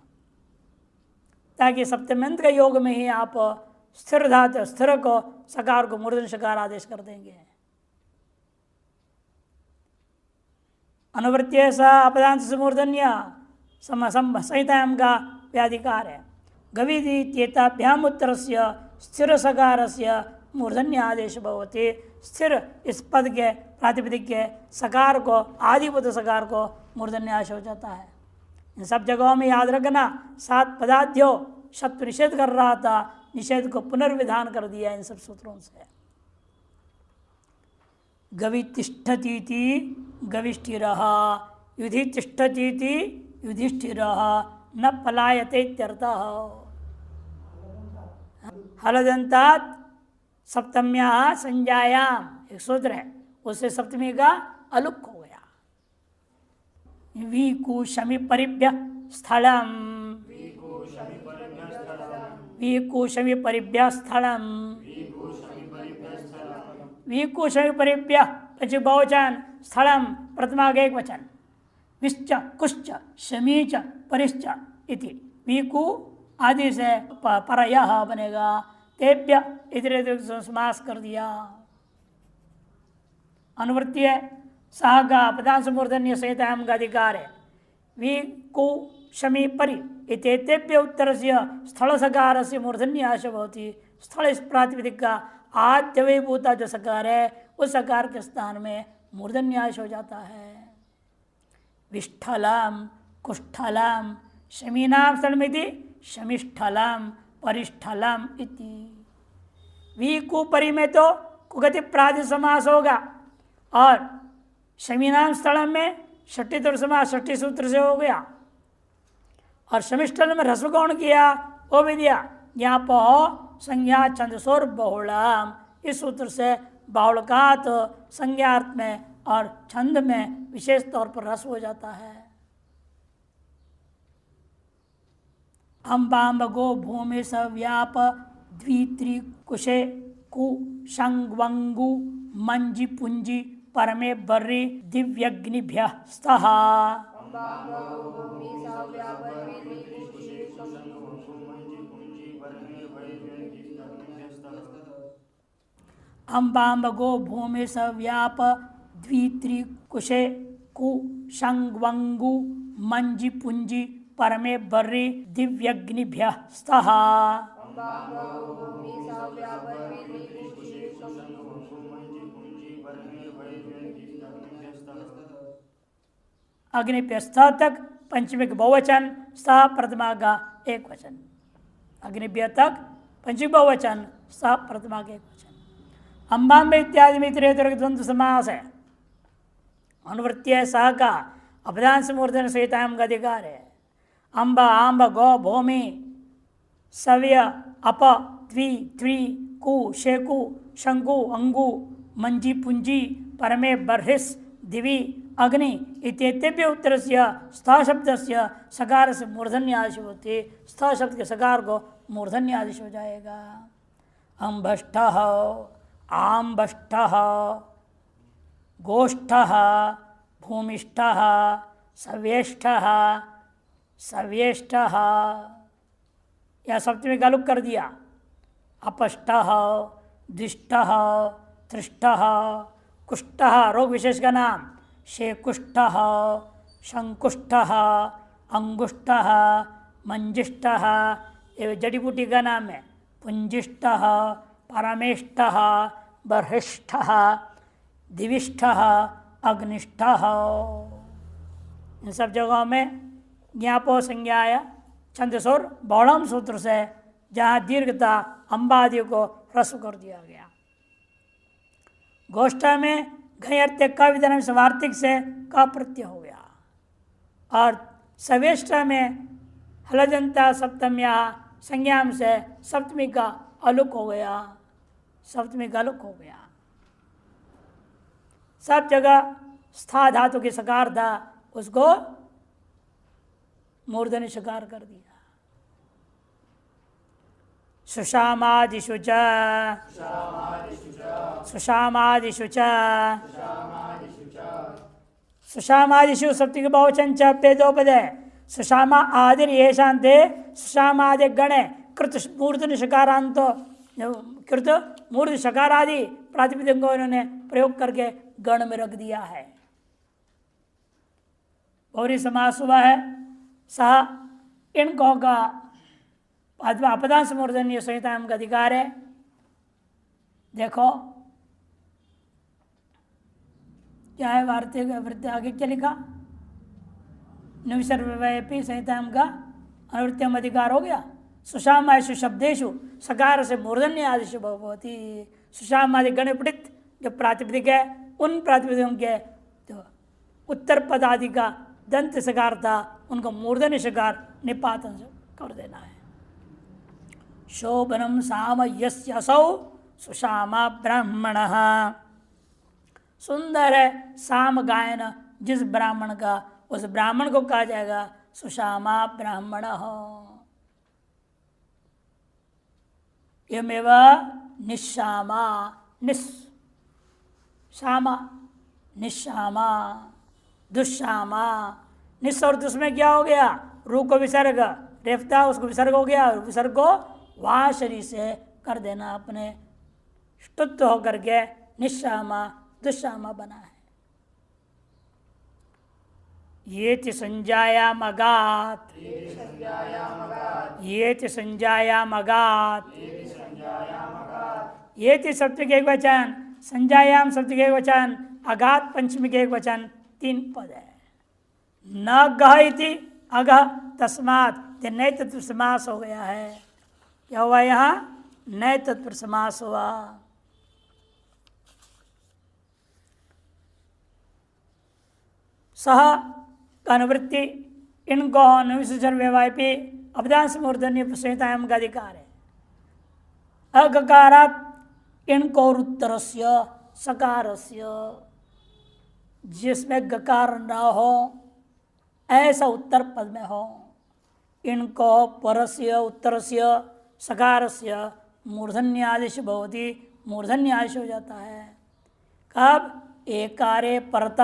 ताकि सप्तम्यंत के योग में ही आप स्थिर धातु स्थिर को सकार को मूर्धन शकार आदेश कर देंगे। अनुवृत्ति स अपदांत से मूर्धन्य संहितायां का व्याधिकार है। गविदित्येताभ्याम उत्तरस्य स्थिर सकारस्य मूर्धन्य आदेश भवति। स्थिर इस पद के प्रातिपदिक के सकार को, आदिभूत सकार को मूर्धन्य आदेश हो जाता है। इन सब जगहों में याद रखना, 7 पदाध्यो शब्द निषेध कर रहा था, निषेध को पुनर्विधान कर दिया इन सब सूत्रों से। गवि तिष्ठतीति गविष्ठिरः, युधि तिष्ठतीति युधिष्ठिरः, न पलायते इत्यर्थः। हलदंतात सप्तम्या संज्ञायाम एक सूत्र है, उससे सप्तमी का अलुक हो गया। विकुशमि परिभ्य स्थलम, विकुशमि परिभ्य स्थलम, विकुशमि परिभ्य पच बहुवचन, स्थलम प्रथमा के एक वचन। विश्च कुश्च शमीच परिश्च इति विकु आदि से परयः बनेगा। तेभ्य इतरे समास कर दिया। अनुवृत्ति है। सह का पदांश मूर्धन्य संहितायाम का अधिकार है। वि कु शमी परि इत्येतेभ्य उत्तर से स्थल सकार से मूर्धन्य आश होती। स्थल इस प्रातिपदिक का आद्यवयभूता जो सकार है उस सकार के स्थान में मूर्धन्यास हो जाता है। विष्ठलम कुष्ठलम शमीनाम स्थलमिति शमिष्ठलम परिष्ठलम इति। वी कु परि में तो कुगति प्रादि समास होगा और शमीनाम स्थलम में षष्ठी तुर समास षष्ठी सूत्र से हो गया और शमिष्ठल में ह्रस्व कौन किया वो भी दिया। यहाँ पर संज्ञा छंदसोर बहुलाम इस सूत्र से बाहुलकात संज्ञार्थ में और छंद में विशेष तौर पर रस हो जाता है। अम्बाम्ब गो भूमि सव्याप द्वित्रि कुशे कु शंगवंगु मंजी पुंजी परमे बर्री दिव्यग्निभ्य स्तः। अम्बाम्ब गो भूमि सव्याप द्वित्रि कुशे कु शंगवंगु मंजी पुंजी परमे बर्री दिव्यग्निभ्य स्तः। अग्निभ्यस्थ तक पंचमी का बहुवचन स प्रथमा का एक वचन। अग्निभ्य तक पंचमी बहुवचन स प्रथमा का एक वचन। अम्बाम्ब इत्यादि में द्वंद्व समास है। अनुवृत्ति है सह का अपदांश मूर्धन संहितायाम का अधिकार है। अम्ब आम्ब गौ भूमि सव्य अप द्वि त्रि कु शेकु शंकु अंगु मंजी पुंजी परमे बर्हिस दिवि अग्नि इत्येतेभ्य उत्तर से स्थ शब्द से सकार से मूर्धन्य आदेश होती। स्थ शब्द के सकार को मूर्धन्य आदेश हो जाएगा। अम्बष्ठ आम्बष्ठ गोष्ठ भूमिष्ठ सव्येष्ठ सव्येष्ठ या सप्तमी का लुक कर दिया। अपष्ट दिष्ट त्रिष्ट कुष्ठ रोग विशेष का नाम शेकुष्ठ शंकुष्ठ अंगुष्ठ मंजिष्ठ ये जड़ी बूटी का नाम है। पुंजिष्ठ परमेष्ठ बर्हिष्ठ दिविष्ठ अग्निष्ठ इन सब जगहों में ज्ञापो संज्ञाया छंदसोर बहुलम सूत्र से जहाँ दीर्घता अम्बादि को ह्रस्व कर दिया गया। गोष्ठा में घयर्त्य का विधान से वार्तिक से का प्रत्यय हो गया और सवेष्टा में हलजंता सप्तम्या संज्ञाम से सप्तमी का अलुक हो गया। सप्तमी का अलुक हो गया। सब जगह स्था धातु की सकार था उसको मूर्धन्य सकार कर दिया। सुषामादिषु च सुषामादिषु च सुषामादिषु सप्तमी के बहुवचन च पेदोपद है। सुषामा आदिर ये शांते सुषामादि गणे कृत मूर्धन्य सकारांत कृत मूर्ध सकार आदि प्रातिपदिक को इन्होंने प्रयोग करके गण में रख दिया है। और समास हुआ है सह इनको का अपदांश मूर्धन्य संहितायाम का अधिकार है। देखो क्या है वार्तिक वृत्ति आगे क्या लिखा निविसर्वपि संहितायाम का अनुवृत्तिम अधिकार हो गया। सुषामादिषु शब्देषु सकार से मूर्धन्य आदिषु भवति। सुषामादि गणपटित जो प्रातिपदिक है उन प्रातिपदिकों के जो उत्तर पद आदि का दंत सकार था उनको मूर्धन्य सकार निपातन से कर देना है। शोभनम साम यस्य असौ सुषामा ब्राह्मण। सुंदर है साम गायन जिस ब्राह्मण का उस ब्राह्मण को कहा जाएगा सुषामा ब्राह्मण। यमेव निश्यामा निश्यामा निश्यामा दुश्यामा निस् और दुष् में क्या हो गया रू को विसर्ग रेफता उसको विसर्ग हो गया। विसर्ग को वहाँ शरीर से कर देना अपने ष्टुत्व होकर के निश्यामा दुष्सामा बना है। ये ति संजायाम अगात, ये ति संजायाम अगात, ये ति सप्तमी के एक वचन, संजायाम सप्तमी के एक वचन, अगात पंचमी के एक वचन, 3 पद है। न गह इति अगह तस्मात् नए तत्व समास हो गया है। क्या हुआ यहाँ? नए तत्व समास हुआ। सह अनुवृत्ति इनको अनुविशेषण व्यवायपी अपदांश मूर्धन्य प्रसंहितायाम का अधिकार है। अगकारात इनको उत्तरस्य सकारस्य, जिसमें गकार न हो ऐसा उत्तर पद में हो। इनको परस्य उत्तरस्य सकारस्य मूर्धन्य आदेश भवति, मूर्धन्य आदेश हो जाता है। कब? एकारे परत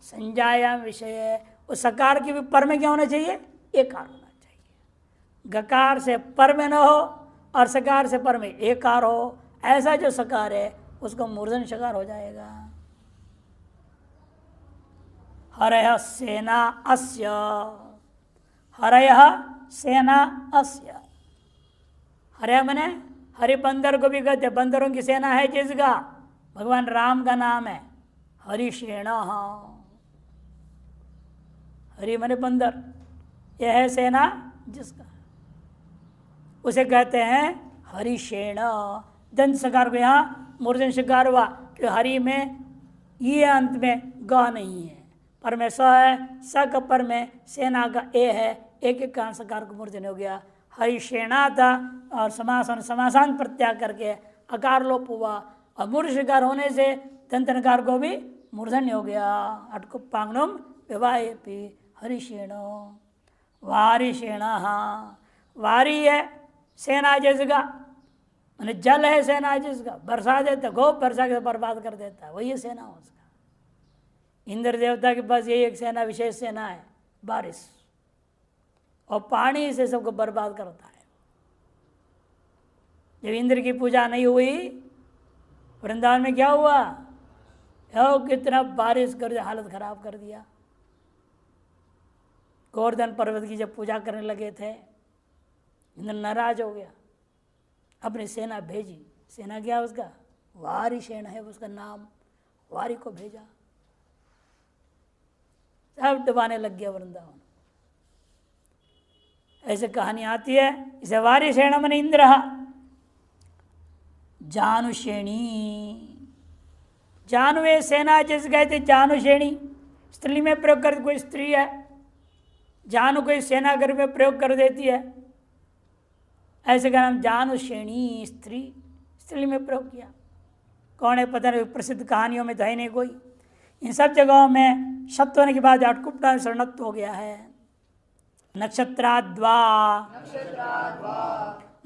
संज्ञायाम विषय। उस सकार के भी पर में क्या होना चाहिए? एकार होना चाहिए। गकार से पर में न हो और सकार से पर में एकार हो, ऐसा जो सकार है उसको मूर्धन्य सकार हो जाएगा। हरयः सेना अस्य, हरयः सेना अस्य। हरय मने हरि बंदर को भी कहते, बंदरों की सेना है जिसका, भगवान राम का नाम है हरिसेना। हरि मने बंदर, यह है सेना जिसका, उसे कहते हैं हरिसेना। दंत सकार को यहाँ मूर्धन्य सकार हुआ कि हरि में ये अंत में ग नहीं है, पर में स है, स का पर में सेना का ए है, एक एक कारण सकार को मूर्धन्य हो गया। हरिसेना था और समासांत प्रत्याग करके अकार लोप हुआ और मूर्धन्य सकार होने से दंत नकार को भी मूर्धन्य हो गया। अटकुपांगनुम विवाहेपि हरिसेनो वारिसेना। वारी है सेना जिसका, मैंने जल है सेना जिसका, बरसा देता, खूब बरसा के बर्बाद कर देता है, वही सेना उसका। इंद्र देवता के पास यही एक सेना, विशेष सेना है, बारिश, और पानी से सबको बर्बाद करता है। जब इंद्र की पूजा नहीं हुई वृंदावन में, क्या हुआ? कितना बारिश कर दिया, हालत खराब कर दिया। गोवर्धन पर्वत की जब पूजा करने लगे थे, इंद्र नाराज हो गया, अपनी सेना भेजी। सेना क्या उसका? वारी सेना है उसका नाम, वारी को भेजा, सब डुबाने लग गया वृंदावन। ऐसे कहानी आती है। इसे वारी सेना मन इंद्र जानुषेणी। जानुए सेना जिस गए थे, जानुषेणी स्त्री में प्रयोग कर, कोई स्त्री है, जानु कोई सेना घर में प्रयोग कर देती है, ऐसे का नाम जानुषेणी, स्त्री, स्त्री में प्रयोग किया। कौन है पता नहीं, प्रसिद्ध कहानियों में तो है नहीं कोई। इन सब जगहों में सत्य होने के बाद अटकुपटा शरणत्व हो गया है। नक्षत्राद्वा,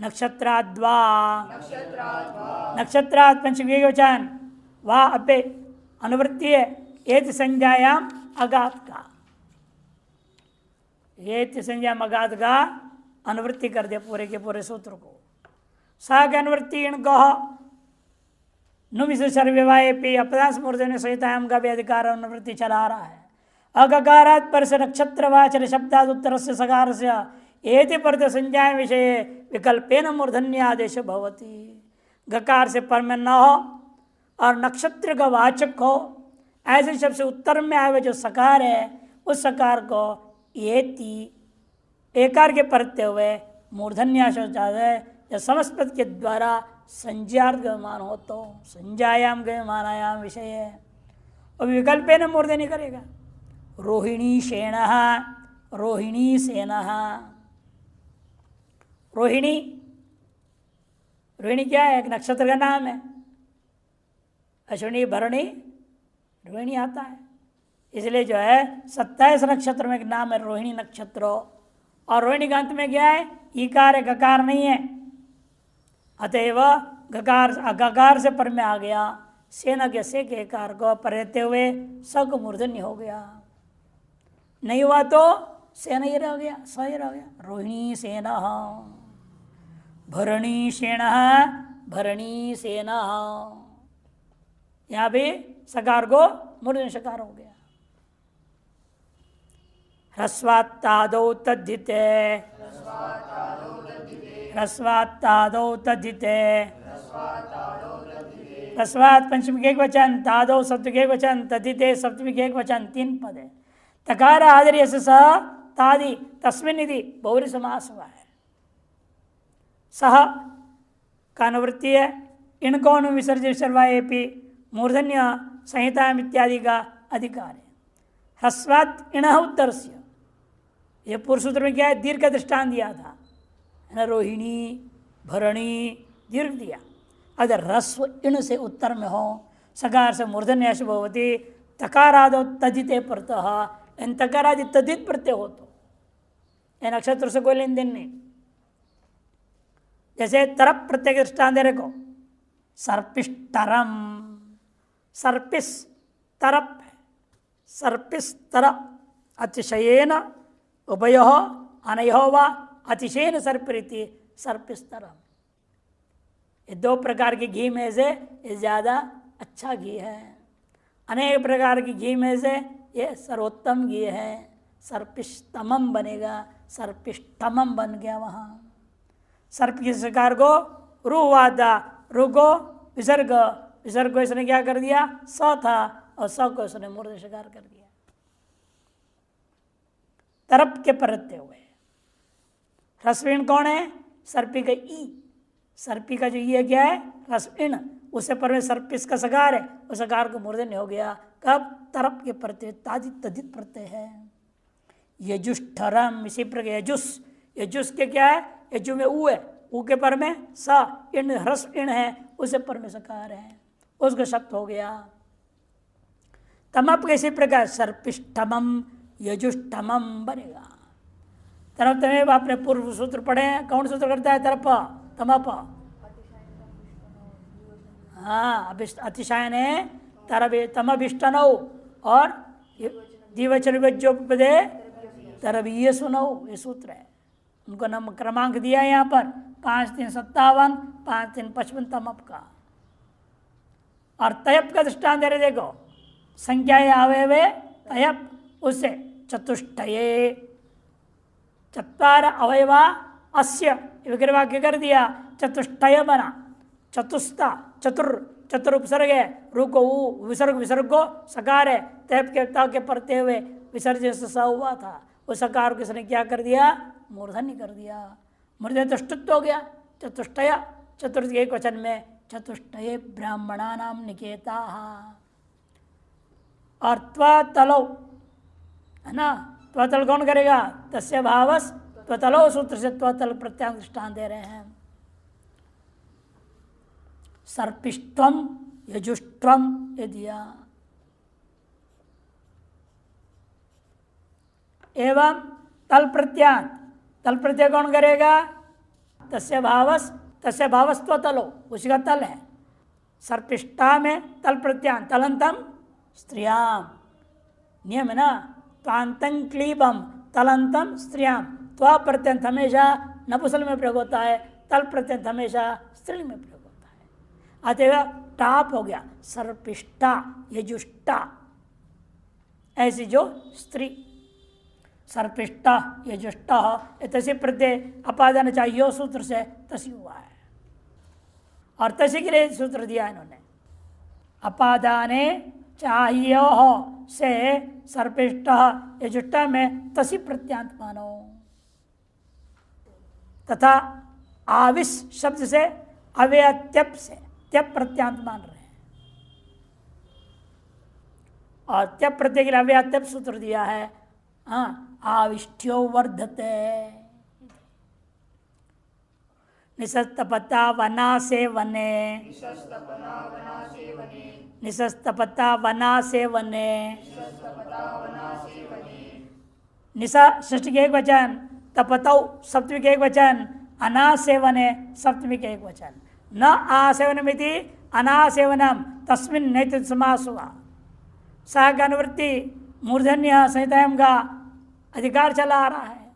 नक्षत्राद्वा, नक्षत्रात् पंचमी वचन, वाह अबे अनुवृत्ति है। एत संज्ञायाम अगात का, एत संज्ञायाम अगात का अनुवृत्ति कर दे पूरे के पूरे सूत्र को। साग अनुवृत्ति इनको नुमिशर विवाह पे अपदांश मूर्धन्य सहितायाम का भी अधिकार अनुवृत्ति चला रहा है। अगकारात् पर से नक्षत्रवाचन शब्दाद उत्तर से सकार से एति परत संज्ञा विषय विकल्पेन मूर्धन्य आदेश भवति। गकार से पर में न हो और नक्षत्र का वाचक हो, ऐसे शब्द से उत्तर में आए हुए जो सकार है, उस सकार को एति एकार के परते हुए मूर्धन्यास हो जाता है। जब समस्पद के द्वारा संज्ञार्थ गमान हो तो संज्ञायाम गमानायाम विषय है, और विकल्पे न मूर्धन्य करेगा। रोहिणी सेना, रोहिणी सेना, रोहिणी, रोहिणी क्या है? एक नक्षत्र का नाम है। अश्विनी भरणी रोहिणी आता है, इसलिए जो है 27 नक्षत्र में एक नाम है रोहिणी नक्षत्र। और रोहिणी का अंत में क्या है? ईकार है, गकार नहीं है, अतएव गकार से पर में आ गया। सेना के से के कार को पर रहते हुए स को मूर्धन्य हो गया। नहीं हुआ तो सेना ही रह गया, स ही रह गया। रोहिणी सेना, भरणी सेना, भरणी सेना। यहाँ भी सकार को मूर्धन्य सकार हो गया। ह्रस्वात्तादौ तद्धिते, ह्रस्वात्तादौ तद्धिते, ह्रस्वात् पंचमी के एक वचन, तादौ सप्तमी के एक वचन, तद्धिते सप्तमी के एक वचन, 3 पद है। तकार आदर्य से सह तादि तस्मिन् इति बहुव्रीहि समास हुआ है। सह का अनुवृत्ति है, इनको विसर्जित सर्वाएपि मूर्धन्य संहिता इत्यादि का अधिकार है। ह्रस्वात् इणः उत्तरस्य, ये पूर्व सूत्र में क्या है, दीर्घ का दृष्टांत दिया था ना, रोहिणी भरणी दीर्घ दिया। अगर ह्रस्व इण से उत्तर में हो, सकार से मूर्धन्य भवती, तकारादो तदिते प्रत्यय, इन तकारादि तदित प्रत्यय हो तो इन नक्षत्र से कोई लेन देन नहीं। जैसे तरप प्रत्यय के दृष्टांत दे रखो, सर्पिष्टरम, सर्पिस तरप, सर्पिस तर, अतिशयेन उभयो अनयो वा अतिशयेन सर्पिरिति सर्पिस्तरम। ये 2 प्रकार के घी में से ये ज़्यादा अच्छा घी है। अनेक प्रकार की घी में से ये सर्वोत्तम घी है। सर्पिष्टमम बनेगा, सर्पिष्टमम बन गया वहाँ। सर्प के सकार को रू हुआ था, रू को विसर्ग, विसर्ग को इसने क्या कर दिया, स था, और स को इसने मूर्धन्य सकार कर दिया। तरप के प्रत्यय हुए। ह्रस्वीण कौन है, सर्पी का ई, सर्पी का जो ई है क्या है, ह्रस्वीण, उससे पर में सर्पिस का सकार है, उस सकार को मूर्धन्य हो गया। कब, तरप के प्रत्यय, तादित तदित प्रत्यय है। यजुष्ठरम, इसी प्रकार यजुस, यजुस के क्या है, यजु में ऊ है, ऊ के पर में स, इण ह्रस्व इण है, उसे पर में सकार है, उसका शब्द हो गया। तमप इसी प्रकार सर्पिष्ठमम यजुष्ठमम बनेगा। तरप तमेव आपने पूर्व सूत्र पढ़े हैं, कौन सूत्र करता है तरप तमप, हाँ अतिशायन है तरब तमभिष्टनौ, और द्विवचन विभज्योपदे तरबीय सुनौ, ये सूत्र है। उनको नम क्रमांक दिया है यहाँ पर 5 3 57 5 3 55 तमप का। और तयप का दृष्टांत दे रहे, देखो संख्या अवयवे तयप, उससे चतुष्टये, चत्वार अवयवा अस्य विग्रह वाक्य कर दिया, चतुष्टय बना। चतुस्ता, चतुर, चतुर उपसर्ग है, रू को ऊ, विसर्ग, विसर्ग को सकार है, तैप के ता के पढ़ते हुए विसर्जन से स हुआ था, उस सकार को इसने क्या कर दिया, मूर्धन्य कर दिया, मूर्धन्य तुष्टुत्व हो गया। चतुष्टय, चतुर्थ के एक वचन में चतुष्टये ब्राह्मणा नाम निकेता। और त्वतलो है ना, त्वतल कौन करेगा, तस्य भावस त्वतलो सूत्र से त्वतल प्रत्यांग दृष्टांत दे रहे हैं। सर्पिष्ठम यजुष्ठम ये दिया। एवं तल प्रत्यांत, तल प्रत्यय कौन करेगा, तस्य भावस त्वतलो, उसी का तल है। सर्पिष्ठा में तल प्रत्यांत, तलंतम स्त्रियाम, नियम है ना, त्वांतं क्लीबम तलंतम स्त्रियाम। त्वा प्रत्यंत हमेशा नपुंसक में प्रयोग होता है, तल प्रत्यंत हमेशा स्त्रीलिंग में प्रयोग होता है। अतएव टाप हो गया, सर्पिष्ठा यजुष्टा, ऐसी जो स्त्री, सर्पिष्ठा यजुष्टा, तसी प्रत्यय अपादान चाहिए सूत्र से तसी हुआ है। और तसी के लिए सूत्र दिया इन्होंने, अपादाने चाहिए से सर्पिष्ट यजुष्ट में तसी प्रत्यांत मानो। तथा आविश शब्द से अव्यत्यप से त्यप प्रत्यांत मान रहे हैं, और त्यप प्रत्यय के लिए अव्यत्यप सूत्र दिया है। हाँ, आविष्ठ्यो वर्धते, निसस्तपता वना से वने, निसस्तपता वना से वने, निसा षष्ठी के एक वचन, तपतौ सप्तमी के एक वचन, अनासेवने सप्तमी के एक वचन। न आसेवनमिति अनासेवनम तस्मिन् नैतिक समास हुआ। सह का अनुवृत्ति मूर्धन्य संहितायाम का अधिकार चला आ रहा है।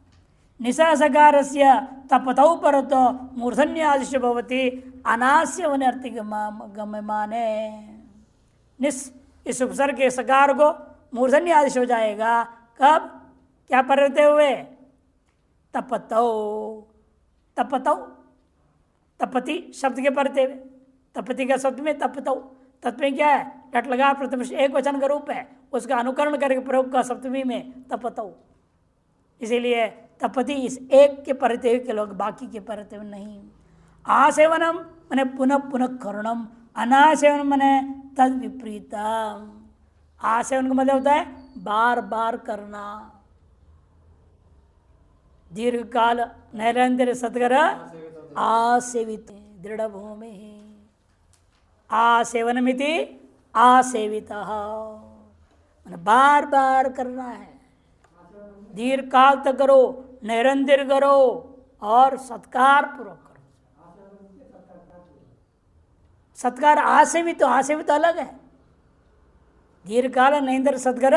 निसा सकारस्य तपतौ परतो मूर्धन्यादिश्य भवति अनास्य वने अर्थ गम्यमाने। निस इस उपसर्ग के सकार को मूर्धन्य आदेश हो जाएगा। कब? क्या पर रहते हुए? तपतौ, तपतौ, तपति शब्द के परते हुए, तपति का शब्द में तपतौ, तत्व में क्या है? लट लगा प्रथम एक वचन का रूप है, उसका अनुकरण करके प्रयोग का सप्तमी में तपतौ। इसीलिए तपति इस एक के परते हुए के लोग, बाकी के परते हुए नहीं। आसेवनम मने पुनः पुनः करणम, अनासेवन मने तद विपरीतम। आसेवन का मतलब होता है बार बार करना। दीर्घ काल नैरंतर सतगर आसेवित दृढ़ भूमि, आसेवनमिति आसेवित, बार बार करना है, दीर्घ काल तक करो, निरंतर करो और सत्कार पूर्वक करो। सत्कार आसेवित, तो आसेवित अलग है। दीर्घ काल निरंतर सत्कार,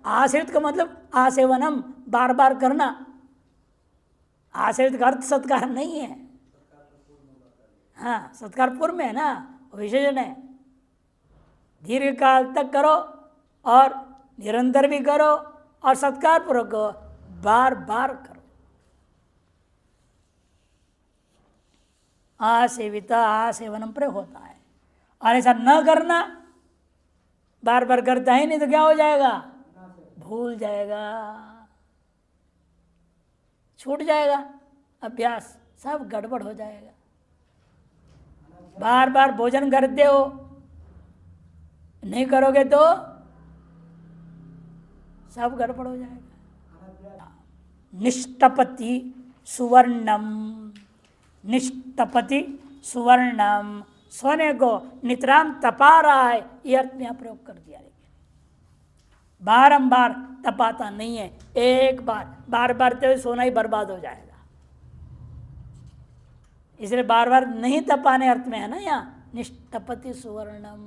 आसेवित का मतलब आसेवनम बार बार करना। आसेवित का अर्थ सत्कार नहीं है। हाँ, सत्कार पूर्व में है ना, विशेषण है। दीर्घ काल तक करो और निरंतर भी करो और सत्कार पूर्वक बार बार करो। आसेवित आसेवनम प्रयोग होता है। और ऐसा न करना, बार बार करता ही नहीं तो क्या हो जाएगा? भूल जाएगा, छूट जाएगा, अभ्यास सब गड़बड़ हो जाएगा। बार बार भोजन करते हो, नहीं करोगे तो सब गड़बड़ हो जाएगा। निष्टपति सुवर्णम, निष्टपति सुवर्णम, सोने को नितराम तपा रहा है, ये अर्थ में प्रयोग कर दिया। लेकिन बारंबार तपाता नहीं है, एक बार बार बार तो सोना ही बर्बाद हो जाएगा। इसलिए बार बार नहीं तपाने अर्थ में है ना यहाँ निष्टपति सुवर्णम।